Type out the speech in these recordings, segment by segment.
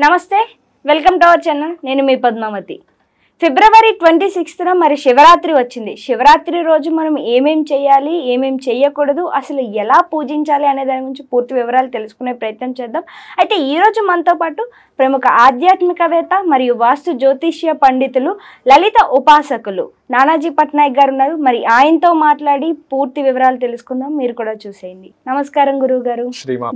నమస్తే, welcome to our channel. నేను మీ పద్మావతి. ఫిబ్రవరి 26న మరి శివరాత్రి వచ్చింది. శివరాత్రి రోజు మనం ఏమేం చేయాలి, ఏమేం చేయకూడదు, అసలు ఎలా పూజించాలి అనే దాని గురించి పూర్తి వివరాలు తెలుసుకునే ప్రయత్నం చేద్దాం. అయితే ఈరోజు మనతో పాటు ప్రముఖ ఆధ్యాత్మికవేత్త మరియు వాస్తు జ్యోతిష్య పండితులు, లలిత ఉపాసకులు నానాజీ పట్నాయక్ గారు ఉన్నారు. మరి ఆయనతో మాట్లాడి పూర్తి వివరాలు తెలుసుకుందాం. మీరు కూడా చూసేయండి. నమస్కారం గురువు గారు.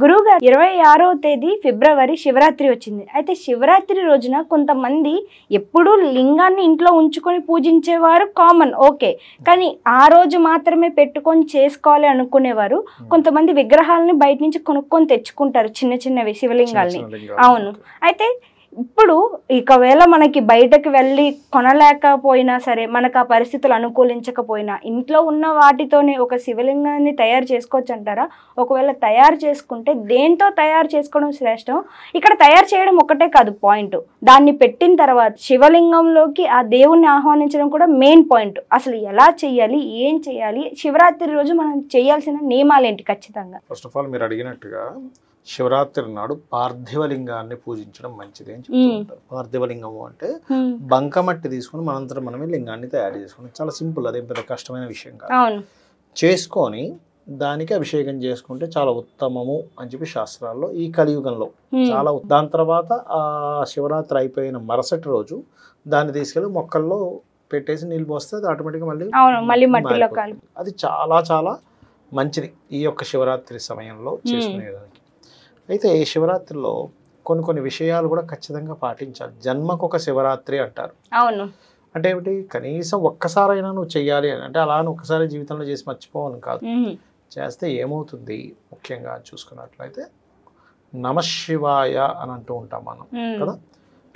గురువు గారు, 26వ తేదీ ఫిబ్రవరి శివరాత్రి వచ్చింది. అయితే శివరాత్రి రోజున కొంతమంది ఎప్పుడూ లింగాన్ని ఇంట్లో ఉంచుకొని పూజించేవారు కామన్, ఓకే. కానీ ఆ రోజు మాత్రమే పెట్టుకొని చేసుకోవాలి అనుకునేవారు. కొంతమంది విగ్రహాలని బయట నుంచి కొనుక్కొని తెచ్చుకుంటారు, చిన్న చిన్నవి శివలింగాల్ని. అవును. అయితే ఇప్పుడు ఒకవేళ మనకి బయటకు వెళ్ళి కొనలేకపోయినా సరే, మనకు ఆ పరిస్థితులు అనుకూలించకపోయినా ఇంట్లో ఉన్న వాటితోనే ఒక శివలింగాన్ని తయారు చేసుకోవచ్చు అంటారా? ఒకవేళ తయారు చేసుకుంటే దేంతో తయారు చేసుకోవడం శ్రేష్టం? ఇక్కడ తయారు చేయడం ఒకటే కాదు పాయింట్, దాన్ని పెట్టిన తర్వాత శివలింగంలోకి ఆ దేవుణ్ణి ఆహ్వానించడం కూడా మెయిన్ పాయింట్. అసలు ఎలా చేయాలి, ఏం చేయాలి, శివరాత్రి రోజు మనం చేయాల్సిన నియమాలు ఏంటి? ఖచ్చితంగా ఫస్ట్ ఆఫ్ ఆల్ మీరు అడిగినట్టుగా శివరాత్రి నాడు పార్థివలింగాన్ని పూజించడం మంచిది అని చెప్తూ ఉంటారు. పార్థివలింగము అంటే బంకమట్టి తీసుకుని మనంతరం మనమే లింగాన్ని తయారు చేసుకుని, చాలా సింపుల్, అదేం పెద్ద కష్టమైన విషయం కాదు. చేసుకొని దానికి అభిషేకం చేసుకుంటే చాలా ఉత్తమము అని చెప్పి శాస్త్రాల్లో ఈ కలియుగంలో చాలా. దాని తర్వాత ఆ శివరాత్రి అయిపోయిన మరుసటి రోజు దాన్ని తీసుకెళ్ళి మొక్కల్లో పెట్టేసి నీళ్ళు పోస్తే అది ఆటోమేటిక్గా మళ్ళీ అది చాలా చాలా మంచిది ఈ యొక్క శివరాత్రి సమయంలో చేసుకునేదానికి. అయితే శివరాత్రిలో కొన్ని విషయాలు కూడా ఖచ్చితంగా పాటించాలి. జన్మకు ఒక శివరాత్రి అంటారు. అవును. అంటే ఏమిటి, కనీసం ఒక్కసారైనా నువ్వు చెయ్యాలి అని. అంటే అలా ఒక్కసారి జీవితంలో చేసి మర్చిపోవని కాదు, చేస్తే ఏమవుతుంది ముఖ్యంగా చూసుకున్నట్లయితే నమశివాయ అని అంటూ ఉంటాం మనం కదా.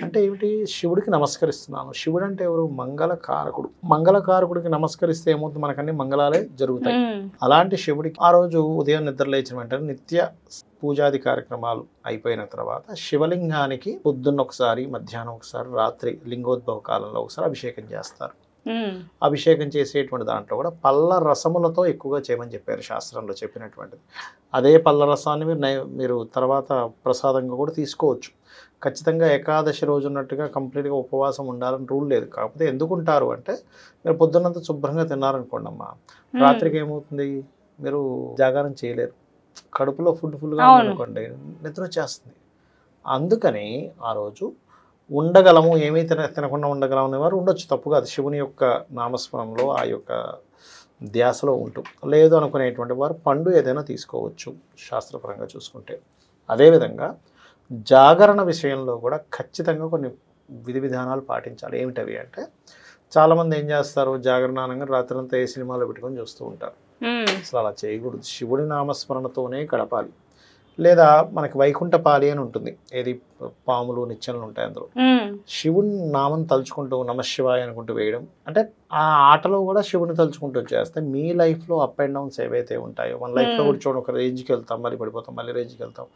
అంటే ఏమిటి, శివుడికి నమస్కరిస్తున్నాను. శివుడు అంటే ఎవరు? మంగళకారకుడు. మంగళకారకుడికి నమస్కరిస్తే ఏమవుతుంది, మనకన్నీ మంగళాలే జరుగుతాయి. అలాంటి శివుడికి ఆ రోజు ఉదయం నిద్ర లేచిన వెంటనే నిత్య పూజాది కార్యక్రమాలు అయిపోయిన తర్వాత శివలింగానికి పొద్దున్న ఒకసారి, మధ్యాహ్నం ఒకసారి, రాత్రి లింగోద్భవ కాలంలో ఒకసారి అభిషేకం చేస్తారు. అభిషేకం చేసేటువంటి దాంట్లో కూడా పళ్ళ రసములతో ఎక్కువగా చేయమని చెప్పారు శాస్త్రంలో చెప్పినటువంటిది. అదే పళ్ళ రసాన్ని మీరు తర్వాత ప్రసాదంగా కూడా తీసుకోవచ్చు. ఖచ్చితంగా ఏకాదశి రోజు ఉన్నట్టుగా కంప్లీట్గా ఉపవాసం ఉండాలని రూల్ లేదు. కాకపోతే ఎందుకుంటారు అంటే, మీరు పొద్దున్నంత శుభ్రంగా తిన్నారనుకోండి అమ్మా, రాత్రికి ఏమవుతుంది, మీరు జాగారం చేయలేరు. కడుపులో ఫుల్గా ఉందనుకోండి, నిద్ర వచ్చేస్తుంది. అందుకని ఆ రోజు ఉండగలము, ఏమీ తినకుండా ఉండగలము అనేవారు ఉండొచ్చు, తప్పు కాదు. శివుని యొక్క నామస్మరణలో ఆ యొక్క ధ్యాసలో ఉంటూ, లేదు అనుకునేటువంటి వారు పండు ఏదైనా తీసుకోవచ్చు శాస్త్రపరంగా చూసుకుంటే. అదేవిధంగా జాగరణ విషయంలో కూడా ఖచ్చితంగా కొన్ని విధి విధానాలు పాటించాలి. ఏమిటవి అంటే, చాలామంది ఏం చేస్తారు, జాగరణ అనగా రాత్రంతా ఏ సినిమాలో పెట్టుకొని చూస్తూ ఉంటారు. అసలు అలా చేయకూడదు. శివుడి నామస్మరణతోనే గడపాలి. లేదా మనకి వైకుంఠపాలి అని ఉంటుంది, ఏది పాములు నిచ్చెనలు ఉంటాయి అందులో. శివుని నామం తలుచుకుంటూ నమశివాయ అనుకుంటూ వేయడం, అంటే ఆ ఆటలో కూడా శివుని తలుచుకుంటూ చేస్తే మీ లైఫ్లో అప్ అండ్ డౌన్స్ ఏవైతే ఉంటాయో, మన లైఫ్లో కూడా చూడండి, ఒక రేంజ్కి వెళ్తాం, మళ్ళీ పడిపోతాం, మళ్ళీ రేంజ్కి వెళ్తాం.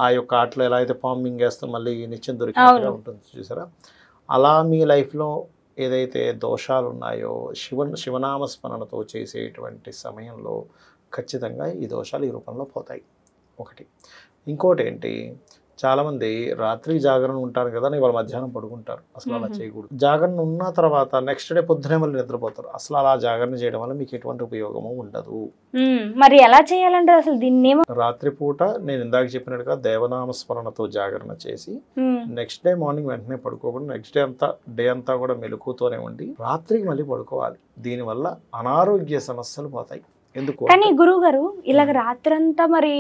ఆ యొక్క ఆటలో ఎలా అయితే పాము మింగేస్తాం మళ్ళీ నిత్యం దొరికినట్టుగా ఉంటుంది చూసారా. అలా మీ లైఫ్లో ఏదైతే దోషాలు ఉన్నాయో శివనామస్మరణతో చేసేటువంటి సమయంలో ఖచ్చితంగా ఈ దోషాలు ఈ రూపంలో పోతాయి. ఒకటి. ఇంకోటి ఏంటి, చాలామంది రాత్రి జాగరణ ఉంటారు కదా, వాళ్ళ మధ్యాహ్నం పడుకుంటారు. అసలు అలా చేయకూడదు. జాగరణ ఉన్న తర్వాత నెక్స్ట్ డే పొద్దునే మళ్ళీ నిద్రపోతారు. అసలు అలా జాగరణ చేయడం వల్ల మీకు ఎటువంటి ఉపయోగము ఉండదు. మరి ఎలా చేయాలంటే అసలు దీన్ని రాత్రిపూట నేను ఇందాక చెప్పినట్టుగా దేవనామస్మరణతో జాగరణ చేసి నెక్స్ట్ డే మార్నింగ్ వెంటనే పడుకోకుండా నెక్స్ట్ డే అంతా కూడా మెలకుతోనే ఉండి రాత్రికి మళ్ళీ పడుకోవాలి. దీనివల్ల అనారోగ్య సమస్యలు పోతాయి. కానీ గురువు గారు, ఇలాగ రాత్రంతా మరి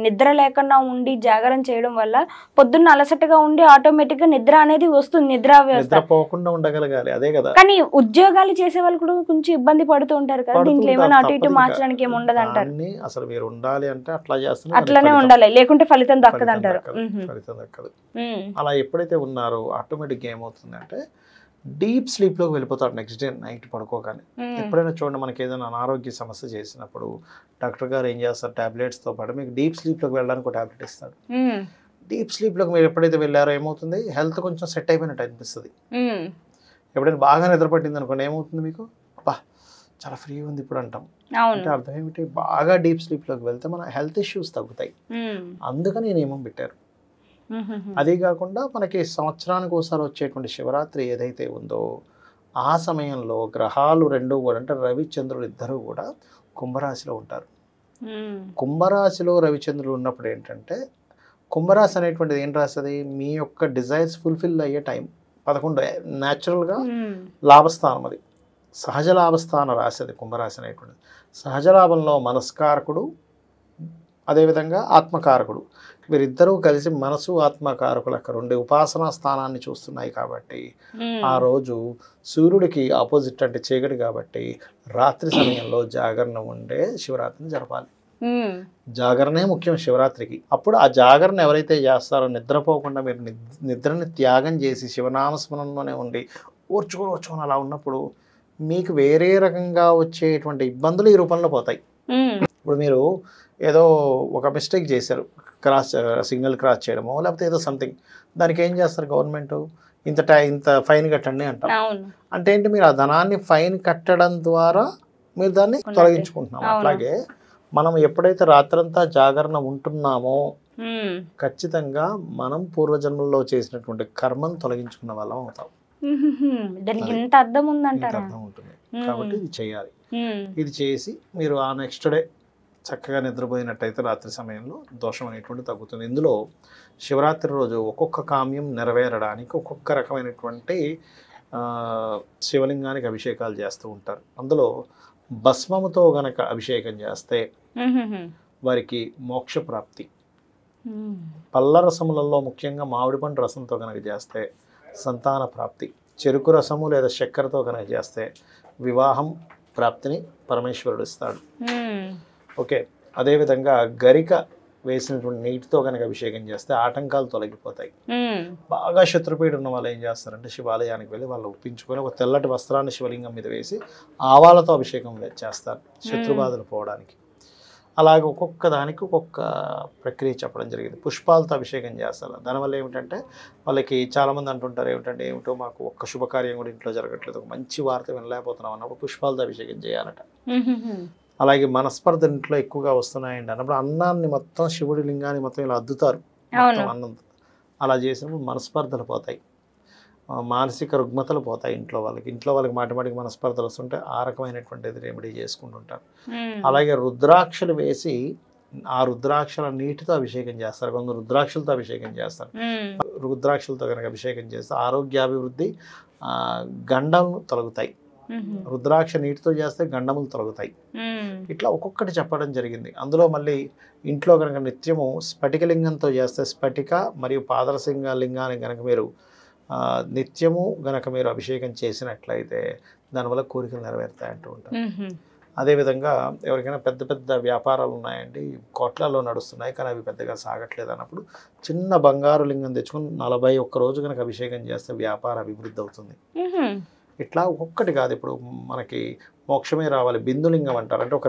నిద్ర లేకుండా ఉండి జాగరణ చేయడం వల్ల పొద్దున్న అలసటగా ఉండి ఆటోమేటిక్ గా నిద్ర అనేది వస్తుంది, నిద్ర పోకుండా ఉండగలగాలి. అదే కదా. కానీ ఉద్యోగాలు చేసే వాళ్ళు కూడా కొంచెం ఇబ్బంది పడుతూ ఉంటారు కదా, దీంట్లో ఏమైనా అటు ఇటు మార్చడానికి ఏమి ఉండదు అంటారు. అసలు మీరు ఉండాలి అంటే అట్లా చేస్తున్నారు, అట్లానే ఉండాలి, లేకుంటే ఫలితం దక్కదు అంటారు. ఫలితం దక్కదు. అలా ఎప్పుడైతే ఉన్నారో ఆటోమేటిక్ గా ఏమవుతుంది అంటే డీప్ స్లీప్లోకి వెళ్ళిపోతాడు నెక్స్ట్ డే నైట్ పడుకోగానే. ఎప్పుడైనా చూడండి, మనకి ఏదైనా అనారోగ్య సమస్య చేసినప్పుడు డాక్టర్ గారు ఏం చేస్తారు, టాబ్లెట్స్తో పాటు మీకు డీప్ స్లీప్లోకి వెళ్ళడానికి ఒక టాబ్లెట్ ఇస్తాడు. డీప్ స్లీప్లోకి మీరు ఎప్పుడైతే వెళ్ళారో ఏమవుతుంది, హెల్త్ కొంచెం సెట్ అయిపోయినట్టు అనిపిస్తుంది. ఎప్పుడైనా బాగా నిద్ర పట్టింది అనుకోండి, ఏమవుతుంది మీకు, అబ్బా చాలా ఫ్రీ ఉంది ఇప్పుడు అంటాం. అంటే అర్థం ఏమిటి, బాగా డీప్ స్లీప్లోకి వెళ్తే మన హెల్త్ ఇష్యూస్ తగ్గుతాయి. అందుకని నియమం పెట్టారు. అదే కాకుండా మనకి సంవత్సరానికి ఒకసారి వచ్చేటువంటి శివరాత్రి ఏదైతే ఉందో ఆ సమయంలో గ్రహాలు రెండు కూడా అంటే రవి చంద్రులు ఇద్దరు కూడా కుంభరాశిలో ఉంటారు. కుంభరాశిలో రవిచంద్రులు ఉన్నప్పుడు ఏంటంటే కుంభరాశి అనేటువంటిది ఏం రాస్తుంది, మీ యొక్క డిజైర్స్ ఫుల్ఫిల్ అయ్యే టైం 11 న్యాచురల్గా లాభస్థానం, అది సహజ లాభస్థాన రాశి అది కుంభరాశి అనేటువంటిది. సహజ లాభంలో మనస్కారకుడు అదేవిధంగా ఆత్మకారకుడు వీరిద్దరూ కలిసి మనసు ఆత్మకారకుల రెండు ఉపాసనా స్థానాన్ని చూస్తున్నాయి కాబట్టి ఆ రోజు సూర్యుడికి ఆపోజిట్ అంటే చీకటి కాబట్టి రాత్రి సమయంలో జాగరణ ఉండే శివరాత్రిని జరపాలి. జాగరణే ముఖ్యం శివరాత్రికి. అప్పుడు ఆ జాగరణ ఎవరైతే చేస్తారో నిద్రపోకుండా మీరు నిద్రని త్యాగం చేసి శివనామస్మరణలోనే ఉండి ఓర్చుకొని అలా ఉన్నప్పుడు మీకు వేరే రకంగా వచ్చేటువంటి ఇబ్బందులు ఈ రూపంలో పోతాయి. ఇప్పుడు మీరు ఏదో ఒక మిస్టేక్ చేశారు, సిగ్నల్ క్రాస్ చేయడమో లేకపోతే ఏదో సంథింగ్, దానికి ఏం చేస్తారు గవర్నమెంట్, ఇంత ఫైన్ కట్టండి అంటారు. అంటే ఏంటి, మీరు ఆ ధనాన్ని ఫైన్ కట్టడం ద్వారా మీరు దాన్ని తొలగించుకుంటున్నాం. అట్లాగే మనం ఎప్పుడైతే రాత్రంతా జాగరణ ఉంటున్నామో ఖచ్చితంగా మనం పూర్వజన్మల్లో చేసినటువంటి కర్మను తొలగించుకున్న వాళ్ళం అవుతాం. దానికి ఇంత అర్థం ఉందంటారా? అర్థం ఉంటుంది కాబట్టి ఇది చేయాలి. ఇది చేసి మీరు ఆ నెక్స్ట్ డే చక్కగా నిద్రపోయినట్టయితే రాత్రి సమయంలో దోషం అనేటువంటి తగ్గుతుంది. ఇందులో శివరాత్రి రోజు ఒక్కొక్క కామ్యం నెరవేరడానికి ఒక్కొక్క రకమైనటువంటి శివలింగానికి అభిషేకాలు చేస్తూ ఉంటారు. అందులో భస్మముతో గనక అభిషేకం చేస్తే వారికి మోక్ష ప్రాప్తి, పళ్ళ రసములలో ముఖ్యంగా మామిడి పండు రసంతో కనుక చేస్తే సంతాన ప్రాప్తి, చెరుకు రసము లేదా చక్కెరతో కనుక చేస్తే వివాహం ప్రాప్తిని పరమేశ్వరుడు ఇస్తాడు. ఓకే, అదేవిధంగా గరిక వేసినటువంటి నీటితో కనుక అభిషేకం చేస్తే ఆటంకాలు తొలగిపోతాయి. బాగా శత్రుపీడ ఉన్న వాళ్ళు ఏం చేస్తారంటే శివాలయానికి వెళ్ళి వాళ్ళు ఒప్పించుకొని ఒక తెల్లటి వస్త్రాన్ని శివలింగం మీద వేసి ఆవాలతో అభిషేకం చేస్తారు శత్రుబాధలు పోవడానికి. అలాగే ఒక్కొక్క దానికి ఒక్కొక్క ప్రక్రియ చెప్పడం జరిగింది. పుష్పాలతో అభిషేకం చేస్తారు. దానివల్ల ఏమిటంటే వాళ్ళకి చాలామంది అంటుంటారు ఏమిటో మాకు ఒక్క శుభకార్యం కూడా ఇంట్లో జరగట్లేదు, ఒక మంచి వార్త వినలేకపోతున్నాం అన్నప్పుడు పుష్పాలతో అభిషేకం చేయాలట. అలాగే మనస్పర్ధ ఇంట్లో ఎక్కువగా వస్తున్నాయండి అన్నప్పుడు అన్నాన్ని మొత్తం శివుడి లింగాన్ని మొత్తం ఇలా అద్దుతారు అన్నం, అలా చేసినప్పుడు మనస్పర్ధలు పోతాయి, మానసిక రుగ్మతలు పోతాయి. ఇంట్లో వాళ్ళకి మాటిమాటికి మనస్పర్ధలు వస్తుంటే ఆ రకమైనటువంటిది రెమెడీ చేసుకుంటుంటారు. అలాగే రుద్రాక్షలు వేసి ఆ రుద్రాక్షల నీటితో అభిషేకం చేస్తారు. కొందరు రుద్రాక్షలతో అభిషేకం చేస్తారు. రుద్రాక్షలతో కనుక అభిషేకం చేస్తే ఆరోగ్యాభివృద్ధి, గండములు తొలగుతాయి. రుద్రాక్ష నీటితో చేస్తే గండములు తొలగుతాయి. ఇట్లా ఒక్కొక్కటి చెప్పడం జరిగింది. అందులో మళ్ళీ ఇంట్లో కనుక నిత్యము స్ఫటికలింగంతో చేస్తే స్ఫటిక మరియు పాదరసింగ లింగాన్ని కనుక మీరు నిత్యము గనక మీరు అభిషేకం చేసినట్లయితే దానివల్ల కోరికలు నెరవేరుతాయి అంటూ ఉంటారు. అదేవిధంగా ఎవరికైనా పెద్ద పెద్ద వ్యాపారాలు ఉన్నాయండి, కోట్లలో నడుస్తున్నాయి కానీ అవి పెద్దగా సాగట్లేదు అన్నప్పుడు చిన్న బంగారు లింగం తెచ్చుకొని 41 రోజు కనుక అభిషేకం చేస్తే వ్యాపార అభివృద్ధి అవుతుంది. ఇట్లా ఒక్కొక్కటి కాదు, ఇప్పుడు మనకి మోక్షమే రావాలి బిందులింగం అంటారు. అంటే ఒక